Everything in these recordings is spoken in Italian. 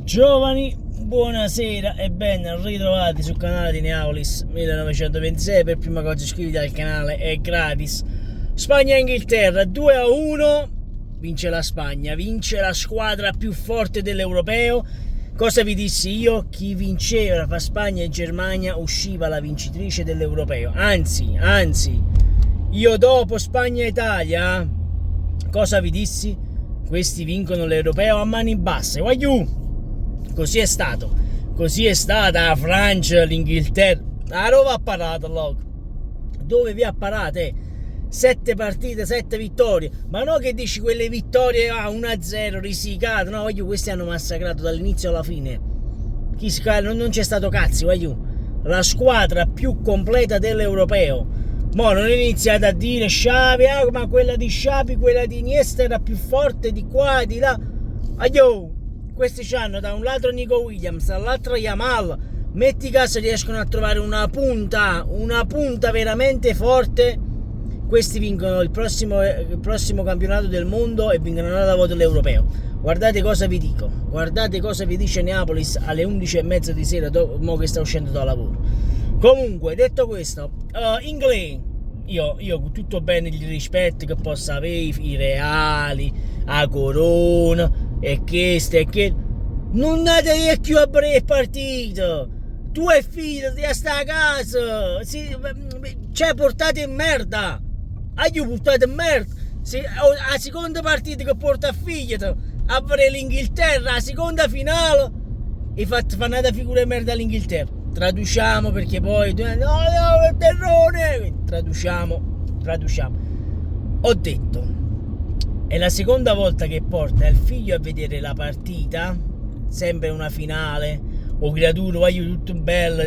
Giovani, buonasera e ben ritrovati sul canale di Neapolis 1926. Per prima cosa iscriviti al canale, è gratis. Spagna-Inghilterra 2-1, vince la Spagna, vince la squadra più forte dell'Europeo. Cosa vi dissi io? Chi vinceva fra Spagna e Germania usciva la vincitrice dell'Europeo. Anzi, io dopo Spagna-Italia, cosa vi dissi? Questi vincono l'Europeo a mani basse. Guagliù! Così è stato, così è stata la Francia, l'Inghilterra. Dove ha parato, loco? Dove vi ha parate? 7 partite, 7 vittorie. Ma no che dici quelle vittorie 1-0 risicate. No, voglio, questi hanno massacrato dall'inizio alla fine. Non c'è stato cazzo, voglio. La squadra più completa dell'Europeo. Mo non iniziate a dire Xavi, ma quella di Xavi, quella di Iniesta era più forte di qua e di là. Aio! Questi hanno da un lato Nico Williams, dall'altro Yamal. Metti caso riescono a trovare una punta veramente forte. Questi vincono il prossimo campionato del mondo e vincono la volta l'Europeo. Guardate cosa vi dico, guardate cosa vi dice Neapolis alle 11:30 di sera, dopo che sta uscendo da lavoro. Comunque, detto questo, inglese, io tutto bene il rispetto che possa avere i reali, a Corona e questo e che non date più a breve partito. Tu e figlio di sta a casa, cioè portate in merda. Io portate in merda. La seconda partita che porta a figlio a vedere l'Inghilterra, la seconda finale, e fate una figura di merda all'Inghilterra. Traduciamo, perché poi no, terrone. Traduciamo. Ho detto, è la seconda volta che porta il figlio a vedere la partita, sempre una finale, o creatura, voglio tutto bello,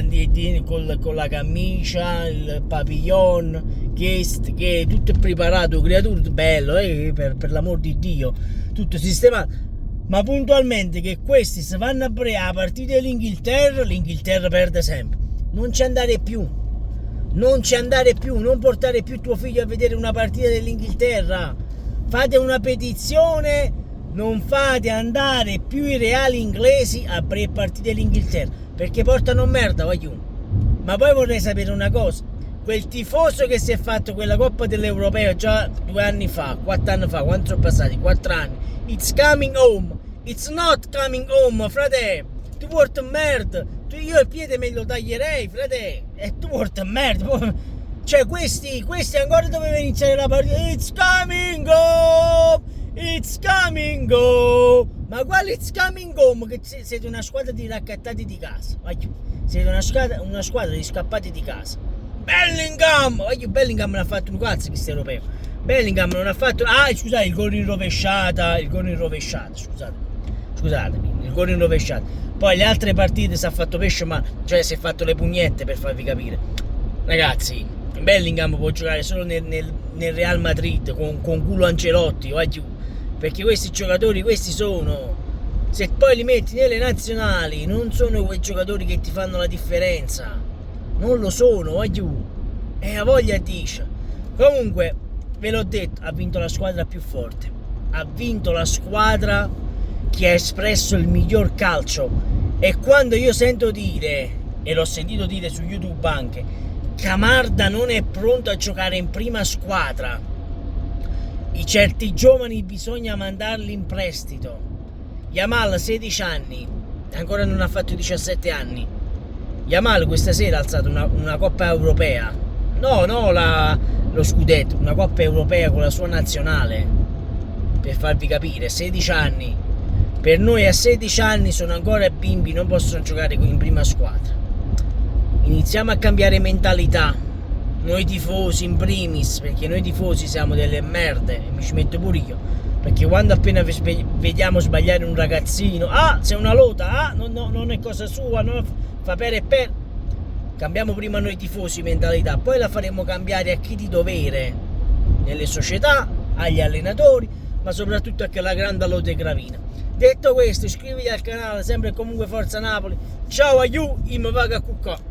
con la camicia, il papillon, che tutto preparato, creatura bello, per l'amor di Dio, tutto sistemato. Ma puntualmente che questi si vanno a bere la partita dell'Inghilterra perde sempre. Non ci andare più, non portare più tuo figlio a vedere una partita dell'Inghilterra. Fate una petizione, non fate andare più i reali inglesi a bere partite dell'Inghilterra, perché portano merda, voglio. Ma poi vorrei sapere una cosa: quel tifoso che si è fatto quella Coppa dell'Europeo già 2 anni fa, 4 anni fa, quanto sono passati? 4 anni. It's coming home. It's not coming home, frate. Tu porti merda. Io il piede me lo taglierei, frate. E tu porti merda. Cioè questi ancora dovevano iniziare la partita. It's coming home. It's coming home. Ma quale it's coming home? Che siete una squadra di raccattati di casa. Siete una squadra di scappati di casa. Bellingham non ha fatto un cazzo questo europeo. Bellingham non ha fatto. Scusate, il gol in rovesciata. Scusatemi, il gol in rovesciata. Poi le altre partite si è fatto pesce, ma cioè si è fatto le pugnette, per farvi capire. Ragazzi, Bellingham può giocare solo nel Real Madrid con culo Ancelotti, perché questi giocatori, sono, se poi li metti nelle nazionali, non sono quei giocatori che ti fanno la differenza. Non lo sono, e a voglia dice. Comunque, ve l'ho detto, ha vinto la squadra più forte, ha vinto la squadra che ha espresso il miglior calcio. E quando io sento dire, e l'ho sentito dire su YouTube anche, Camarda non è pronto a giocare in prima squadra, i certi giovani bisogna mandarli in prestito. Yamal 16 anni, ancora non ha fatto 17 anni. Yamal questa sera ha alzato una Coppa Europea, lo scudetto, una Coppa Europea con la sua nazionale, per farvi capire. 16 anni, per noi a 16 anni sono ancora bimbi, non possono giocare in prima squadra. Iniziamo a cambiare mentalità, noi tifosi in primis, perché noi tifosi siamo delle merde, e mi ci metto pure io, perché quando appena vediamo sbagliare un ragazzino, c'è una lota, non è cosa sua, fa per. Cambiamo prima noi tifosi mentalità, poi la faremo cambiare a chi di dovere, nelle società, agli allenatori, ma soprattutto anche alla grande Lode Gravina. Detto questo, iscriviti al canale, sempre e comunque Forza Napoli. Ciao, aiù, im vaga cucca.